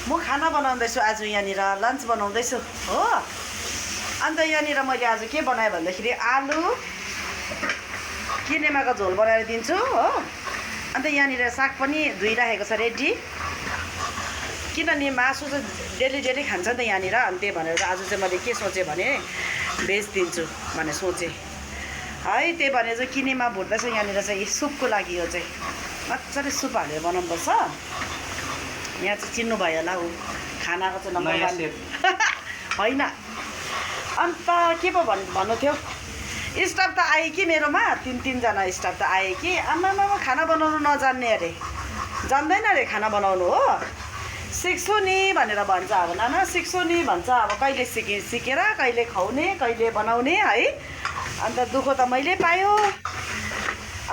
म खाना बनाउँदैछु आज यहाँनिर लन्च बनाउँदैछु हो। अन्त यहाँनिर मैले आज के बनाएँ भन्दाखेरि आलु किनेमाको झोल बनाएर दिन्छु हो। अन्त यहाँनिर साग पनि धोइराखेको छ रेडी, किनभने मासु चाहिँ डेली खान्छ नि त यहाँनिर। अनि त्यही भनेर आज चाहिँ मैले के सोचेँ भने भेज दिन्छु भने सोचेँ है। त्यही भनेर चाहिँ किनेमा भुट्दैछ यहाँनिर चाहिँ सुपको लागि। यो चाहिँ मजाले सुप हालेर बनाउनुपर्छ। यहाँ चाहिँ चिन्नुभयो होला ऊ खानाको चाहिँ नम्बर 1 होइन। अन्त के पो भन्नु थियो, स्टाफ त आयो कि मेरोमा, तिनजना स्टाफ त आयो कि। आमामा खाना बनाउनु नजान्ने अरे, जान्दैन अरे खाना बनाउनु हो। सिक्छु नि भनेर भन्छ। अब नाना सिक्छु नि भन्छ। अब कहिले सिकेर कहिले खुवाउने कहिले बनाउने है। अन्त दुःख त मैले पायो।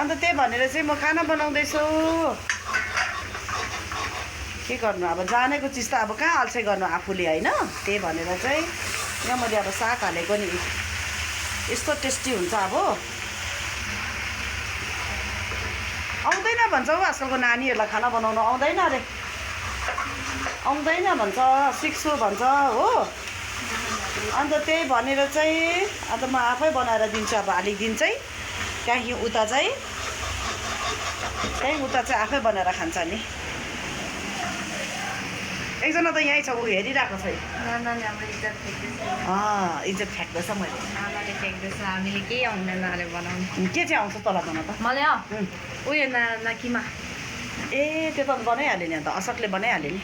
अन्त त्यही भनेर चाहिँ म खाना बनाउँदैछु। के गर्नु अब, जानेको चिज त अब कहाँ अल्छी गर्नु आफूले होइन। त्यही भनेर चाहिँ यहाँ मैले अब साग हालेको नि, यस्तो टेस्टी हुन्छ। अब आउँदैन भन्छ हौ आजकलको नानीहरूलाई, खाना बनाउनु आउँदैन अरे, आउँदैन भन्छ, सिक्छु भन्छ हो। अन्त त्यही भनेर चाहिँ अन्त म आफै बनाएर दिन्छु। अब अलिक दिन चाहिँ कहीँ उता चाहिँ आफै बनाएर खान्छ नि। एकजना त यहीँ छ, ऊ हेरिरहेको छ। इज्जत फ्याँक्दैछ मैले। आमाले फ्याँक्दैछ, हामीले केही आउँदैन अरे बनाउनु। के चाहिँ आउँछ तँलाई बनाउन त? मलाई उयो किमा। ए त्यो त बनाइहाल्यो नि, अन्त असकले बनाइहाल्यो नि।